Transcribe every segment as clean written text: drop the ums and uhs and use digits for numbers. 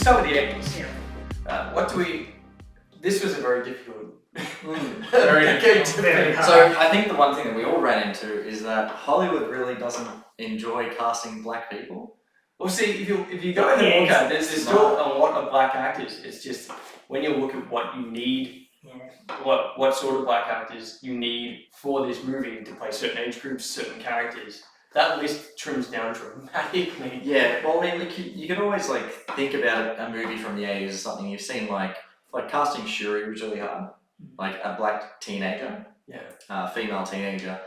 start with the 80s. Yeah. This was a very difficult Very So I think the one thing that we all ran into is that Hollywood really doesn't enjoy casting black people. Well, see, if you go in and look at it, there's still a lot of black actors. It's just when you look at what you need, what sort of black actors you need for this movie to play certain age groups, certain characters, that list trims down dramatically. Yeah, well, I mean, like, you can always like think about a movie from the 80s or something. You've seen like casting Shuri was really hard, like a black teenager, female teenager.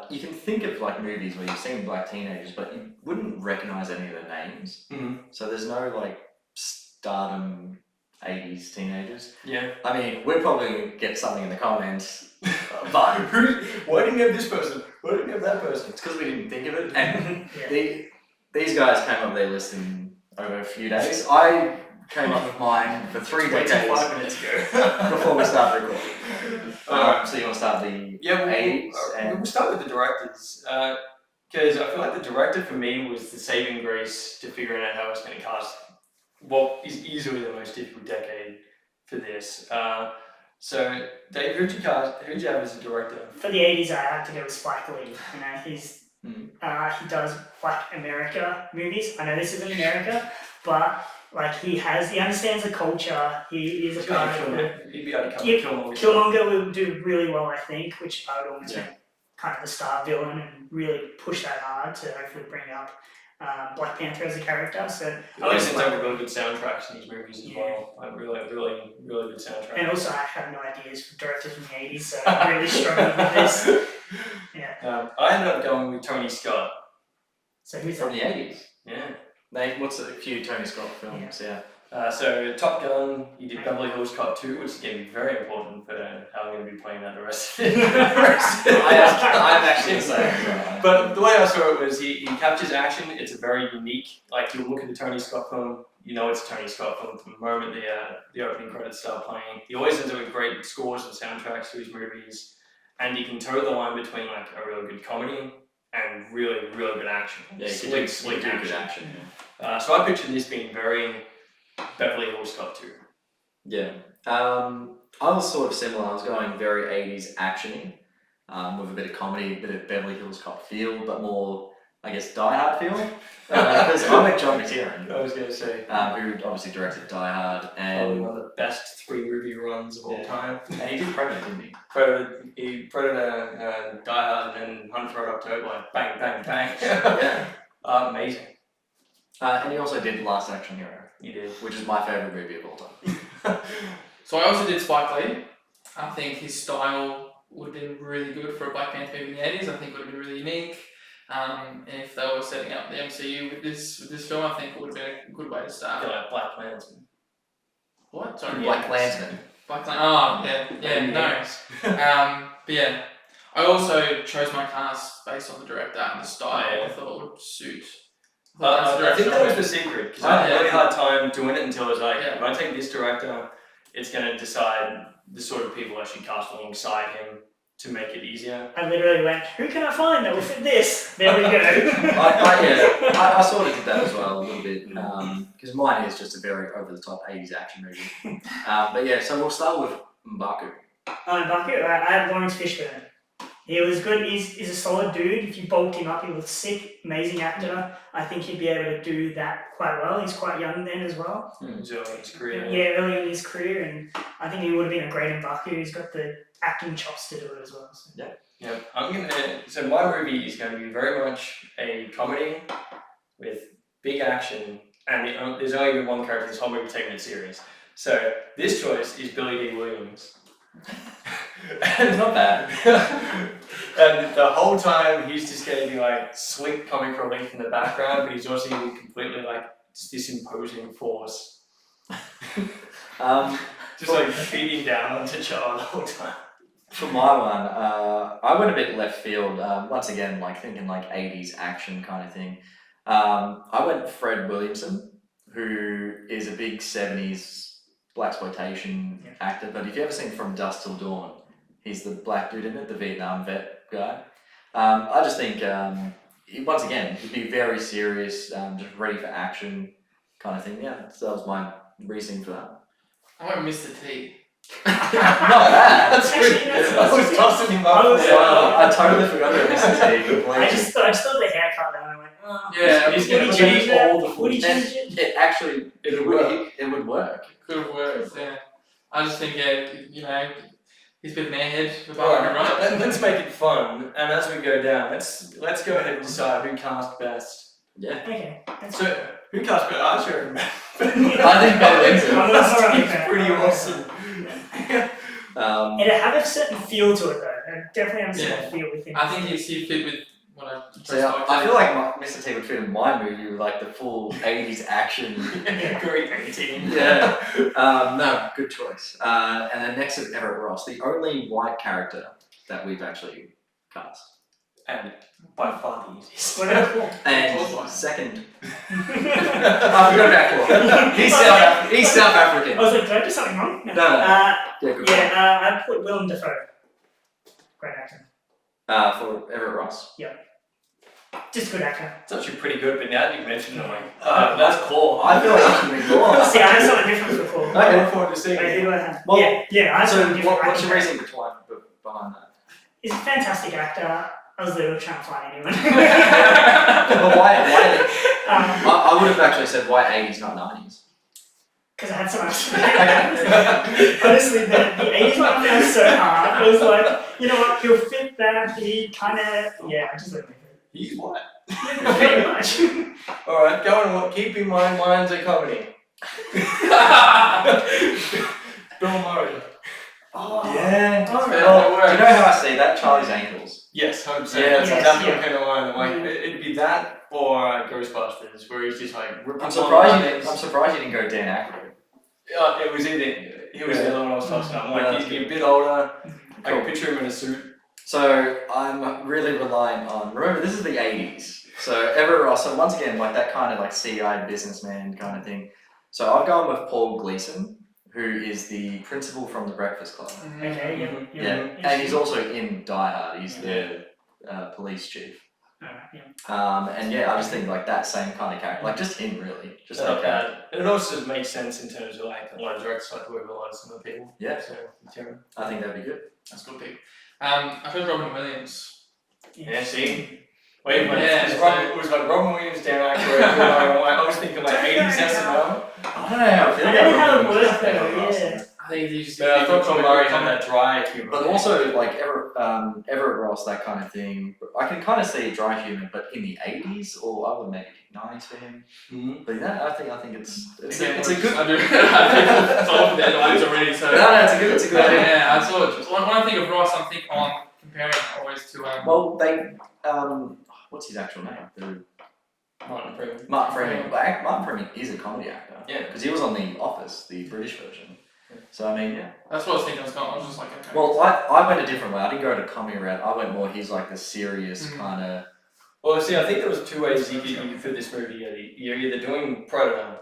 You can think of like movies where you've seen black teenagers, but you wouldn't recognize any of their names. Mm-hmm. So there's no like stardom 80s teenagers. Yeah. I mean, we're probably going to get something in the comments, but why didn't you have this person? Why didn't you have that person? it's because we didn't think of it. And these guys came up with their list in over a few days. I came up with mine for 3 decades 5 minutes ago before we started recording. So you want to start the 80s? We'll start with the directors. Because I feel like the director for me was the saving grace to figuring out how I was going to cast what is easily the most difficult decade for this. So, Dave, who'd you have as a director? For the 80s, I had to go with Spike Lee. You know, he does Black America movies. I know this isn't America, but like he understands the culture. He is a part of it. He'd be able to cover Killmonger. Killmonger will do really well, I think, which I would almost make kind of the star villain and really push that hard to hopefully bring up Black Panther as a character. So he always ends up with really good soundtracks in these movies as well. Like really good soundtracks. And also, I have no ideas for directors from the 80s, so I'm really struggling with this. Yeah. I ended up going with Tony Scott. So who's From the 80s? Yeah. What's a few Tony Scott films? So Top Gun, he did Beverly Hills Cop 2, which is going to be very important for how I'm going to be playing that the rest of it. I'm actually saying. But the way I saw it was he captures action. It's a very unique, like you look at the Tony Scott film, you know it's a Tony Scott film from the moment the opening credits start playing. He always ends up with great scores and soundtracks to his movies, and he can toe the line between like a really good comedy and really good action. Yeah, slick action. So I picture this being very Beverly Hills Cop 2. Yeah. I was sort of similar. I was going very 80s actiony, with a bit of comedy, a bit of Beverly Hills Cop feel, but more, I guess, Die Hard feel. Because I like John McTiernan. I was going to say. Who obviously directed Die Hard. And one of the best 3 movie runs of all time. And he did Predator, didn't he? Predator, Die Hard, and then Hunt for Red October, like bang, bang, bang. Amazing. And he also did Last Action Hero. He did. Which is my favourite movie of all time. So I also did Spike Lee. I think his style would have been really good for a Black Panther movie in the 80s. I think it would have been really unique. And if they were setting up the MCU with this film, I think it would have been a good way to start. Like Black Klansman. What? Sorry, Black Klansman. Black Klansman. Oh, no. But yeah, I also chose my cast based on the director and the style I thought would suit. I think that was the secret, because I had a really hard time doing it until I was like, if I take this director, it's going to decide the sort of people I should cast alongside him to make it easier. I literally went, who can I find that will fit this? There we go. I sort of did that as well a little bit, because mine is just a very over-the-top 80s action movie. But yeah, so we'll start with M'Baku. M'Baku, I have Lawrence Fishburne. He was good. He's a solid dude. If you bulked him up, he was sick, amazing actor. I think he'd be able to do that quite well. He's quite young then as well. Early in his career. Yeah, early in his career, and I think he would have been a great M'Baku. He's got the acting chops to do it as well. So. Yeah. So my movie is going to be very much a comedy with big action, and there's only been one character in this whole movie taking it serious. So this choice is Billy D. Williams. And not bad. And the whole time he's just going to be like slick comic relief in the background, but he's also going to be completely like just this imposing force. Just like beating down on T'Challa the whole time. For my one, I went a bit left field. Once again, like thinking like 80s action kind of thing. I went Fred Williamson, who is a big 70s blaxploitation actor, but if you ever seen From Dusk Till Dawn, he's the black dude in it, the Vietnam vet guy. I just think, once again, he'd be very serious, just ready for action, kind of thing. Yeah, so that was my reasoning for that. I went Mr. T. Not bad. That's good. Actually, that's I was tossing him up. I was- Wow, I totally forgot about Mr. T. I completely. just thought the haircut and I went, oh. Yeah, He's Would gonna he change change that? all the Would he And change it? it actually It would work. it would work. Could have worked, yeah. I just think, he's a bit of an airhead for Alright, Batman, right? let's make it fun. And as we go down, let's go ahead and decide who cast best. Yeah. Okay. That's So who cast best? I should remember. I think Ben Winston. That's alright, It's Ben. pretty awesome. It had a certain feel to it though. It definitely had a certain Yeah. feel with him. I think he fit with what I So yeah, I feel like Mr. T would fit in my movie with like the full 80s action. Great 18. Yeah. No, good choice. And then next is Everett Ross, the only white character that we've actually cast. And by far the easiest. What else? Cool. And second, I forgot about Claude. He's South African. I was like, did I do something wrong? No. Uh, Yeah, good yeah, I put Willem Dafoe. Great actor. one. For Everett Ross. Just good actor. It's actually pretty good, but now that you mention it, I'm like, that's cool. I feel like I should be Claude. See, I have something different for Paul. Okay. I look forward to seeing Wait, it. who do I have? Well, yeah, I have So something different. what's your actor. reasoning behind that? He's a fantastic actor. I was literally trying to find anyone. But why I would have actually said why 80s, not 90s. Because I had so much. Honestly, the 80s one I found so hard. It was like, you know what, he'll fit that. He kind of, I just let him He's white. pretty much. Alright, go on. Keep in mind, mine's a comedy. Bill Murray. Oh, Yeah. all right. Well, do you know how I see that? Charlie's Angels. Yes, 100%. Yeah, That's yes, exactly yeah. what kind of line. I'm like, Yeah. it'd be that or Ghostbusters, where he's just like ripping I'm on surprised you didn't go Dan Aykroyd. It was either he was the other one I was tossing up. I'm like, Yeah. he's getting a bit older. I Cool. can picture him in a suit. So I'm really relying on. Remember, this is the 80s. So Everett Ross. So once again, like that kind of like CI businessman kind of thing. So I've gone with Paul Gleason, who is the principal from The Breakfast Club. Okay, Yeah, and he's also in Die Hard. He's the police chief. And yeah, I just think like that same kind of character, like just him really, just Not like that. bad. And it also just makes sense in terms of like a lot of directors like to work with a lot of similar people. Yeah. So, Jeremy. I think that'd be good. That's a good pick. I chose Robin Williams. Yeah, see? Wait, but Yeah, it was like Robin Williams, Dan Aykroyd, I was thinking like 80s SNL. I don't know how I feel I about don't know how it Robin works Williams. though, yeah. I think he's But I thought Tom Murray had that dry humor. But also like Everett Ross, that kind of thing. I can kind of see dry humor, but in the 80s or I would maybe 90s for him. Mhm. But yeah, I think it's Again, a good. I do. I think all of their lines already. So No, it's a good idea. yeah, I saw it. When I think of Ross, I'm thinking on comparing always to Well, they what's his actual name? Martin Freeman. Martin Freeman. Well, Martin Freeman is a comedy actor. Yeah. Because he was on The Office, the British version. So I mean, yeah. That's what I was thinking. I was just like, okay. Well, I went a different way. I didn't go to comedy route. I went more. He's like the serious kind of. Well, see, I think there was two ways you could fit this movie together. You're either doing Predator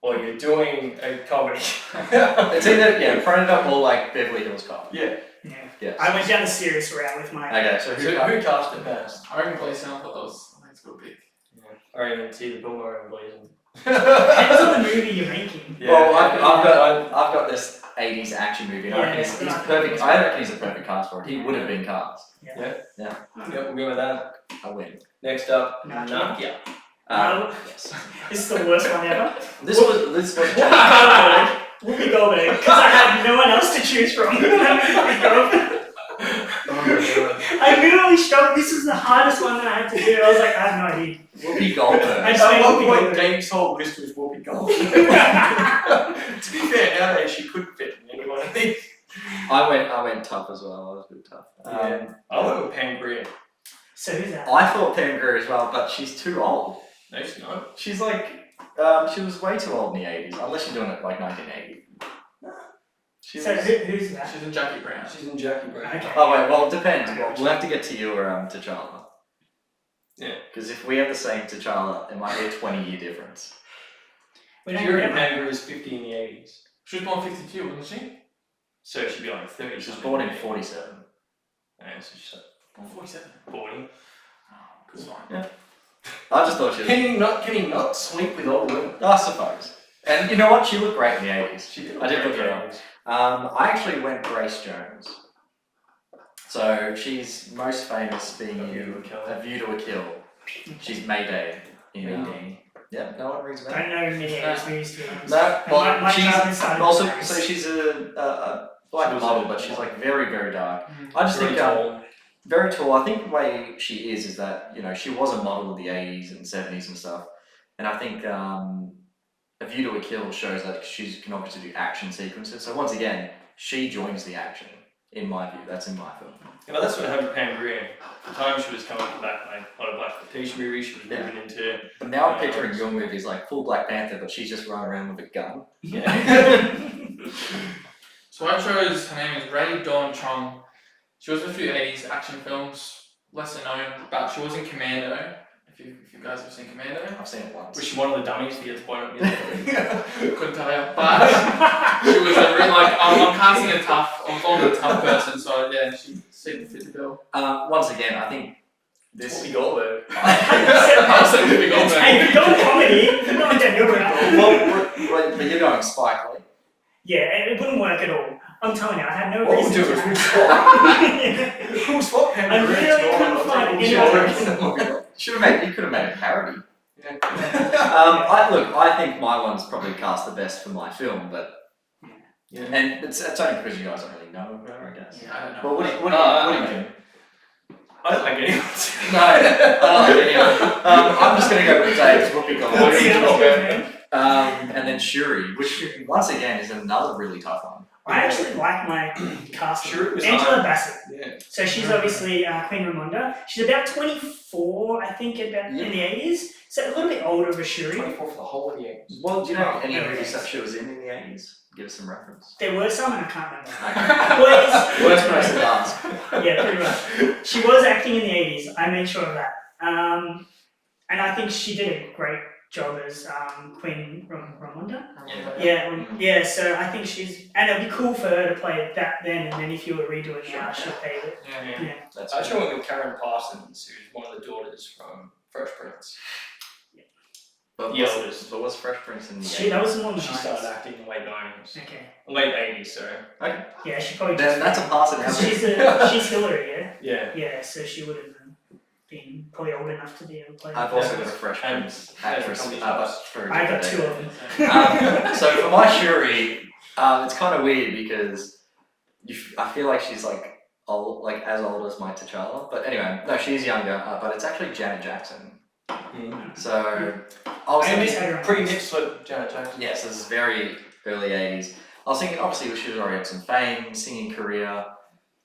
or you're doing a comedy. It's either Predator or like Beverly Hills Cop. Yeah. Yeah. Yes. I went down the serious route with my. Okay, so So who cast it best? I reckon Gleason. I thought I think it's a good pick. I reckon it's either Bill Murray or Gleason. Depends on the movie you're making. Well, I've got this 80s action movie. And I reckon Yeah, he's yeah. perfect. I reckon he's a perfect cast for it. He would have been cast. Yep, we'll go with that. I win. Next up, Nakia. Nakia. Yes. This is the worst one ever. This was. Whoopi Goldberg, because I had no one else to choose from. Whoopi Goldberg. I literally struggled. This was the hardest one that I had to do. I was like, I have no idea. Whoopi Goldberg. I just At made one Whoopi point, Goldberg. Dave's whole list was Whoopi Goldberg. To be fair, nowadays she couldn't fit in any one of these. I went tough as well. I was a bit tough. I went with Pam Grier. So who's that? I thought Pam Grier as well, but she's too old. No, she's not. She's like, she was way too old in the 80s, unless you're doing it like 1980. She So was- who's that? She's in Jackie Brown. She's in Jackie Brown. Okay. Oh wait, well it depends. We'll have to get to you or T'Challa. Yeah. Because if we have the same T'Challa, it might be a 20-year difference. We don't She reckon know. Pam Grier is 50 in the 80s. She was born 52, wasn't she? So she'd be like 30. She was born in 47. Yeah, so she's like Born 47. 40. Good sign. Yeah. I just thought she was. Can he not sleep with older women? I suppose. And you know what? She looked great in the 80s. She did. I did look great. her up. I actually went Grace Jones. So she's most famous being in A View to a Kill. She's Mayday. Yeah, no one rings a bell. Don't know many 80s movies to be honest. No, well, my she's childhood started also with so Grace. she's a black model, but she's like very, very dark. I just Very think tall. very tall. I think the way she is that she was a model of the 80s and 70s and stuff, and I think A View to a Kill shows that she can obviously do action sequences. So once again, she joins the action. In my view, that's in my film. Yeah, but that's what happened to Pam Grier. At the time she was coming back like a lot of Black Panther movies. She was moving into. But now I'm picturing your movies like full Black Panther, but she's just running around with a gun. Yeah. So I chose, her name is Ray Dawn Chong. She was in a few 80s action films, lesser known, but she was in Commando. If you guys have seen Commando. I've seen it once. Was she one of the dummies that gets pointed at me? Couldn't tell you, but she was a really I'm casting a tough, I'm calling a tough person, so yeah, she seemed to fit the bill. Once again, I think this. Whoopi Goldberg. I was like, Whoopi Goldberg. Hey, if you're going comedy, no, don't do it. But you're going Spike Lee. Yeah, it wouldn't work at all. I'm telling you, I had no What we'll reason do to. is we'll swap. We'll swap Pam I Grier. really couldn't find it. You could have made a parody. Yeah. I think my one's probably cast the best for my film, but Yeah. and it's only because you guys don't really know her, I guess. Yeah, I don't know. Well, what do you think? I don't like anyone. No, I don't like anyone. I'm just going to go with Dave's Whoopi Goldberg. And then Shuri, which once again is another really tough one. I actually like my cast. Shuri was Angela hard. Bassett. Yeah. So she's obviously Queen Ramonda. She's about 24, I think, in the 80s. So a little bit older of a Shuri. 24 for the whole of the 80s. Well, do you know any Yeah. movies that she was in the 80s? Give us some reference. There were some, and I can't remember. Okay. Worst person to ask. Yeah, pretty much. She was acting in the 80s. I made sure of that. And I think she did a great job as Queen Ramonda. Yeah. So I think and it'd be cool for her to play that then, and then if you were redoing it now, she'd play it. Yeah. Yeah. That's I actually went with Karen Parsons, who's one of the daughters from Fresh Prince. But Yeah. was Fresh Prince in the 80s? That was more than She nice. started acting in the late 90s. Okay. Late 80s, sorry. Yeah, she probably Then that's a pass in She's heaven. she's Hillary, yeah. Yeah. Yeah, so she would have been probably old enough to be able to play. I've also got a Fresh And Prince actress, Comedy but Shops. for a I got different two of decade. them. So for my Shuri, it's kind of weird because I feel like she's like old, like as old as my T'Challa. But anyway, no, she's younger. But it's actually Janet Jackson. So I was I miss thinking, her. Pretty mixed with Janet Jackson. yes, this is very early 80s. I was thinking, obviously, she was already had some fame, singing career.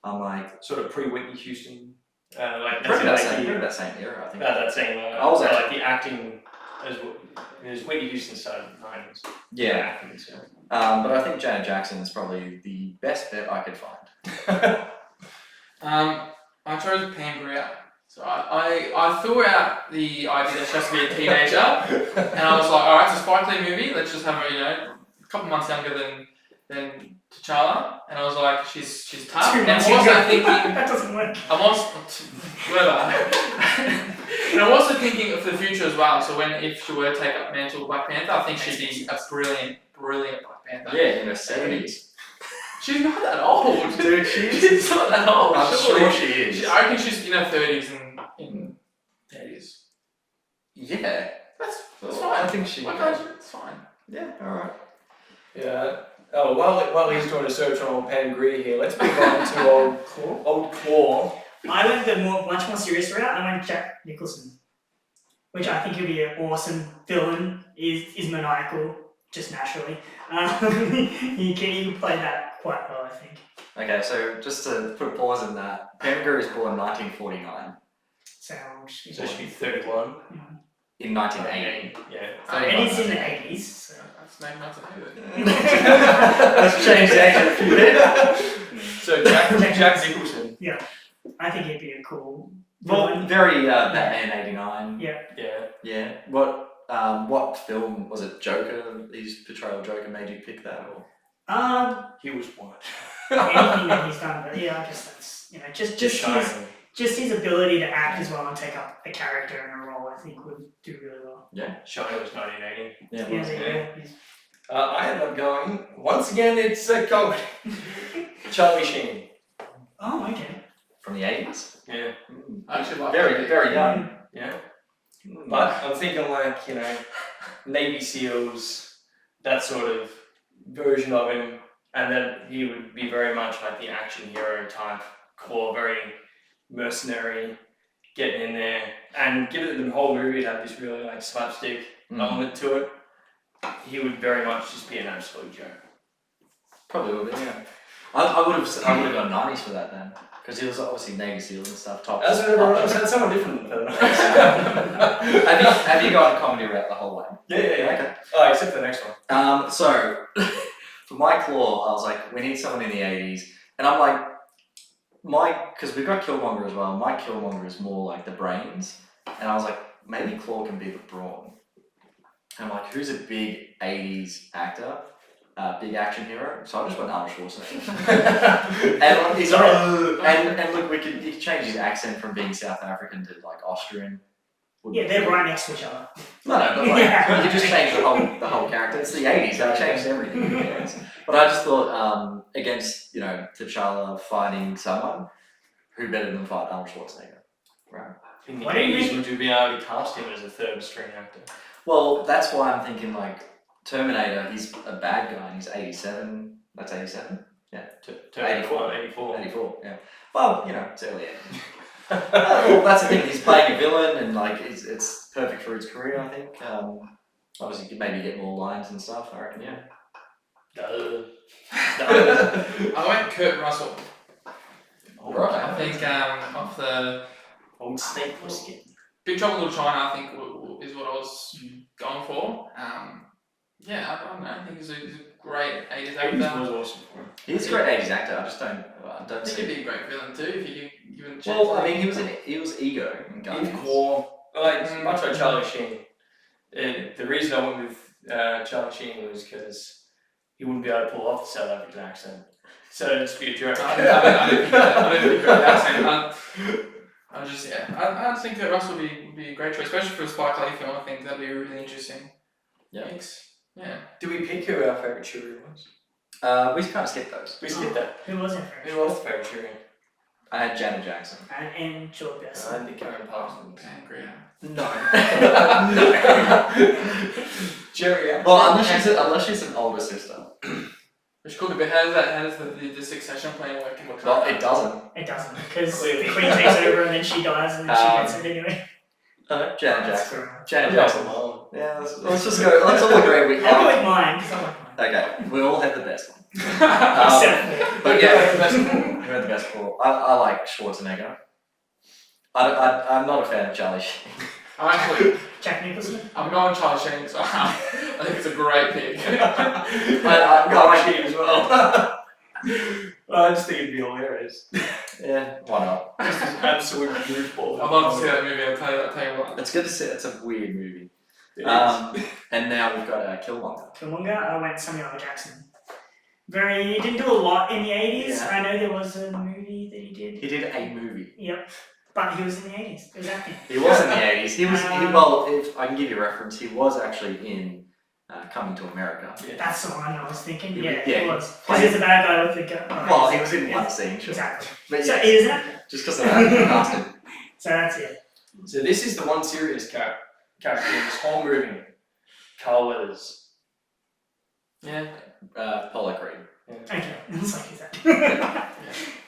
I'm like, Sort of pre-Whitney Houston. Like pretty that's that same era, I think. that same. I was like actually- the acting as Whitney Houston started in the 90s. Yeah. Acting, so. But I think Janet Jackson is probably the best bet I could find. I chose Pam Grier. So I threw out the idea that she has to be a teenager, and I was like, all right, it's a Spike Lee movie. Let's just have her, a couple months younger than T'Challa. And I was like, she's tough. And I'm also thinking, That doesn't work. I'm also whatever. And I'm also thinking of the future as well. So if she were to take up mantle of Black Panther, I think she'd be a brilliant Black Panther. Yeah, in her 70s. She's not that old. Dude, She's not that old. I'm surely. sure she is. I reckon she's in her 30s and in 80s. Yeah. That's Well, fine. I think she. Why can't you? It's fine. Yeah, alright. Yeah. Oh, while he's doing a search on old Pam Grier here, let's move on to old Claw. I went the much more serious route. I went Jack Nicholson, which I think would be an awesome villain. Is maniacal just naturally. He can play that quite well, I think. Okay, so just to put a pause in that, Pam Grier is born in 1949. So So she should be 31. In 1980. Yeah. and he's in the 80s. So. That's maybe not to do it. Let's change the age a few bit. So Jack Nicholson. I think he'd be a cool Well, villain. very Batman 89. Yeah. Yeah. Yeah. What film was it? Joker? His portrayal of Joker made you pick that, or? He was one. Anything that he's done, but yeah, I guess that's just Shining. his ability to act as well and take up a character in a role. I think would do really well. China was 1980. Yeah. Yeah, there you go. I end up going, once again, it's a comedy. Charlie Sheen. Oh, okay. From the 80s. Yeah. I actually like Very, it. very young. Yeah. But I'm thinking like, Navy SEALs, that sort of version of him, and then he would be very much like the action hero type, core, very mercenary, getting in there, and given the whole movie had this really like slapstick element to it, he would very much just be an absolute joke. Probably would be, yeah. I would have gone 90s for that then, because he was obviously Navy SEAL and stuff. Top. That's someone different than have you gone comedy route the whole way? Yeah. Okay. Oh, except for the next one. So for my claw, I was like, we need someone in the 80s, and I'm like, because we've got Killmonger as well. My Killmonger is more like the brains, and I was like, maybe Claw can be the brawn. And I'm like, who's a big 80s actor? Big action hero, so I just went Arnold Schwarzenegger. and look, he could change his accent from being South African to like Austrian. Yeah, they're right next to each other. No, but like, you just change the whole character. It's the 80s, they changed everything. But I just thought, against T'Challa fighting someone, who better than fight Arnold Schwarzenegger, right? In the Why don't you 80s, would you be able to cast him as a third string actor? Well, that's why I'm thinking like Terminator. He's a bad guy. And he's 87. That's 87. Yeah, 84. 84. Yeah. Well, it's early 80s. Well, that's the thing. He's playing a villain, and like it's perfect for his career. I think. Obviously, you could maybe get more lines and stuff. I reckon. Yeah. I went Kurt Russell. Right. I think off the Old Snake Plissken. Big Trouble in Little China, I think is what I was going for. Yeah, I don't know. I think he's a great 80s actor. was awesome for him. He's a great 80s actor. I just don't I think see. he'd be a great villain too if you give him a chance. Well, I mean, he was ego in Guardians. In core, like much like Charlie Sheen. The reason I went with Charlie Sheen was because he wouldn't be able to pull off the South African accent. So it'd just be a joke. I don't think great accent. I just think that Russell would be a great choice, especially for a Spike Lee film. I think that'd be really interesting. Yeah. Thanks. Yeah. Do we pick who our favourite Cheerio was? We kind of skipped those. We skipped that. Who was it first? Who was the favourite Cheerio? I had Janet Jackson. And George Best. I think Karen Parsons. Pancreas. No. Jerry. Well, unless she's an older sister. Which could be, but how does the succession plan work in Wakanda? Well, it doesn't. It doesn't, because the Queen takes over and then she dies and then she gets it anyway. Janet Jackson. That's Janet Jackson. Jackson. Yeah, let's just go. Let's all agree we. I'll go with mine, because I like mine. Okay, we all had the best one. Except But yeah, who had the best call? I like Schwarzenegger. I'm not a fan of Charlie Sheen. Jack Nicholson. I'm going Charlie Sheen, so I think it's a great pick. I like Sheen as well. I just think it'd be hilarious. Yeah, why not? Just an absolute goofball. I'd love to see that movie. I'll tell you what. It's good to see. It's a weird movie. It is. And now we've got Killmonger. Killmonger, I went Samuel L. Jackson. He didn't do a lot in the 80s. Yeah. I know there was a movie that he did. He did a movie. Yep. But he was in the 80s. He was acting. He was in the 80s. He was. Well, if I can give you a reference, he was actually in Coming to America. Yeah. That's the one I was thinking. He Yeah, was- yeah, he was. Because he's a bad guy with the gun. Well, he was in one scene, sure. Exactly. But So yeah, he is an actor. just because of that, he cast him. So that's it. So this is the one serious character in this whole movie. Carl Weathers. Yeah. Paul Creed. Okay. That's like he's acting.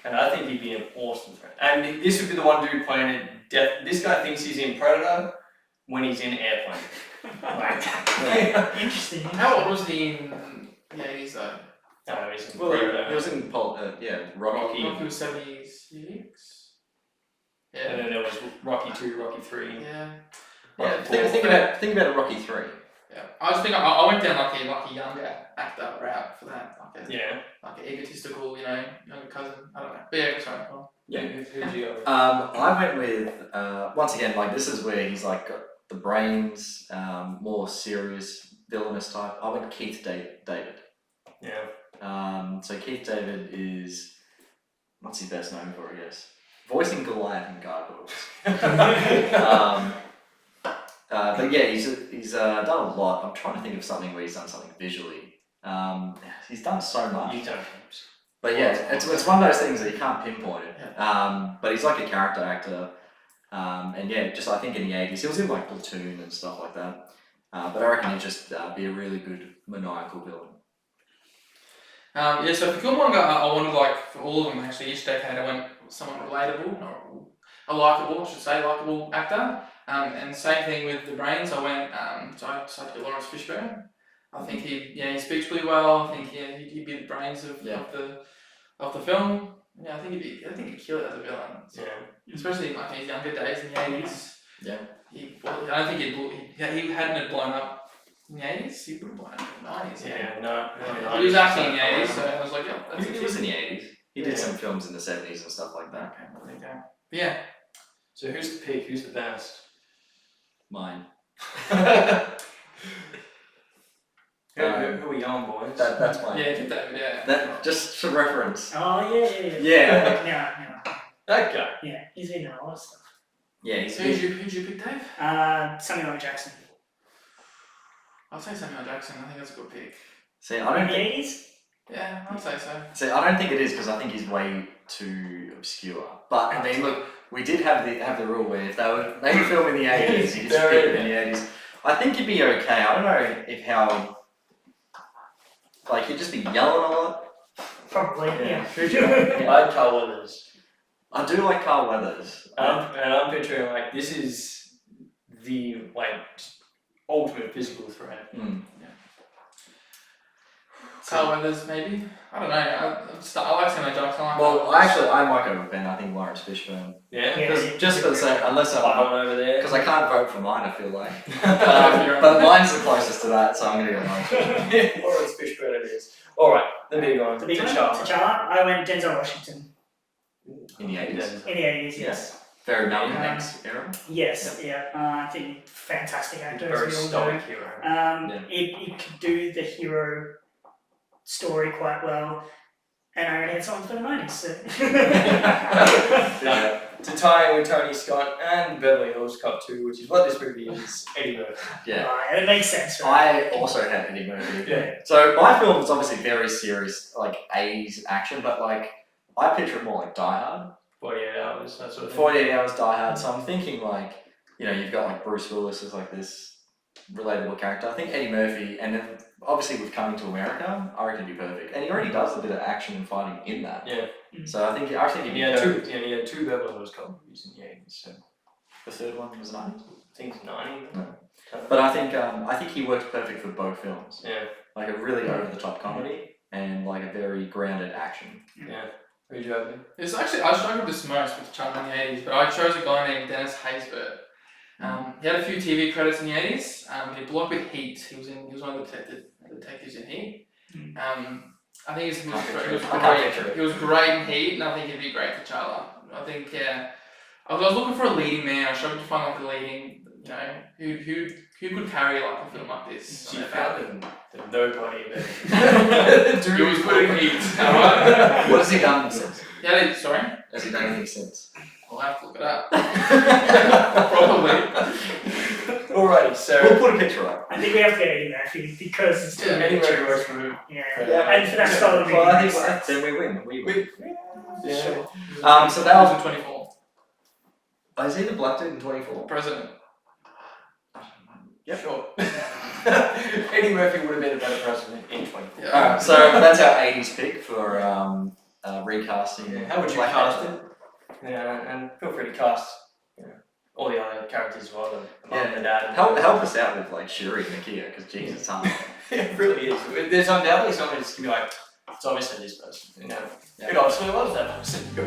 And I think he'd be an awesome friend. And this would be the one dude playing it. This guy thinks he's in Predator when he's in Airplane. Interesting. How old was he in the 80s though? No, he's in Well, Predator. he was in Rocky. Rocky was 76. And Yeah. then there was Rocky 2, Rocky 3. Yeah. Rocky Yeah. 4. Think about a Rocky 3. Yeah. I was thinking I went down like a younger actor route for that. Yeah. Like an egotistical, younger cousin. I don't know. But yeah, sorry. Well, Yeah. Who'd you go with? I went with once again, like this is where he's like got the brains, more serious villainous type. I went Keith David. Yeah. So Keith David is what's he best known for, I guess? Voicing Goliath in Gargoyles. But yeah, he's done a lot. I'm trying to think of something where he's done something visually. He's done so much. You don't. But yeah, it's one of those things that you can't pinpoint it. But he's like a character actor. And yeah, just I think in the 80s, he was in like Platoon and stuff like that. But I reckon he'd just be a really good maniacal villain. Yeah, so for Killmonger, I wanted like for all of them actually each decade I went someone relatable, or a likable, I should say, likable actor. And same thing with the Brains. I went so I decided to get Lawrence Fishburne. I think he speaks really well. I think he'd be the brains of the film. Yeah, I think he'd kill it as a villain. So, especially like in his younger days in the 80s. Yeah. I don't think he hadn't blown up in the 80s. He would have blown up in the 90s. Yeah, no. He was acting in the 80s, so I was like, yeah, that's He was in the 80s. He did some films in the 70s and stuff like that. Okay, well, there you go. Yeah. So who's the pick? Who's the best? Mine. Who are you on, boys? That's mine. Yeah, David, yeah. That just for reference. Oh yeah. Yeah. That guy. Yeah, he's in a lot of stuff. Yeah, he's So who'd you pick, Dave? Samuel L. Jackson. I'll say Samuel Jackson. I think that's a good pick. See, I In don't the think. 80s? Yeah, I'd say so. See, I don't think it is because I think he's way too obscure. But I mean, look, we did have the rule where if they were film in the 80s, you just pick it in the 80s. I think you'd be okay. I don't know if how. Like you'd just be yelling a lot. Probably, yeah. I like Carl Weathers. I do like Carl Weathers. And I'm picturing like this is the ultimate physical threat. Carl Weathers, maybe? I don't know. I like Samuel Jackson. I might go with Ben. I think Lawrence Fishburne. Yeah. Just for the same, unless I'm over there. because I can't vote for mine. I feel like, but mine's the closest to that, so I'm gonna go Lawrence Fishburne. Lawrence Fishburne it is. All right, the big one. The big one? T'Challa. T'Challa. I went Denzel Washington. In the 80s. In the 80s, yes. Very Malcolm X era. Yes, I think fantastic actor. Very as we all stoic know. hero. It could do the hero story quite well, and I already had someone for the 90s, so. To tie in with Tony Scott and Beverly Hills Cop 2, which is what this movie is, Eddie Murphy. Yeah. Right, it makes sense, right? I also had Eddie Murphy. Yeah. So my film is obviously very serious, like 80s action, but like I picture it more like Die Hard. 48 hours, that sort of thing. 48 Hours, Die Hard. So I'm thinking like, you've got like Bruce Willis as like this relatable character. I think Eddie Murphy, and then obviously with Coming to America, I reckon he'd be perfect. And he already does a bit of action and fighting in that. Yeah. So I think he'd be He had perfect. two Beverly Hills Cop movies in the 80s. So The third one was 90s. I think it's 90. No. But I think he works perfect for both films. Yeah. Like a really over the top comedy and like a very grounded action. Yeah. Who'd you have? It's actually, I struggled this most with T'Challa in the 80s, but I chose a guy named Dennis Haysbert. He had a few TV credits in the 80s. He blew up with Heat. He was one of the detectives in Heat. I think he was great in Heat, and I think he'd be great for T'Challa. I think, yeah. I was looking for a leading man. I struggled to find like a leading, who could carry like a film like this. You found nobody there. He was good in Heat. Alright. What has he done since? Yeah, sorry? Has he done anything since? I'll have to look it up. Probably. Alrighty, so We'll put a picture up. I think we have to get Eddie Murphy because it's too many anyway, choices. works for me. Yeah. Yeah. And for that style of movie. Well, I makes think sense. then we win. We win. Yeah. Sure. So that was 2024. Is he the black dude in 24? President. Yep. Sure. Eddie Murphy would have been a better president in 24. Yeah. Alright, so that's our 80s pick for recasting. Yeah, how would you Black cast Panther. it? Yeah, and feel free to cast all the other characters as well, the mum and the dad. Help us out with like Shuri and Nakia, because Jesus, it's hard. It really is. There's undoubtedly someone who's going to be like, it's obviously this person. It obviously was that person. Go.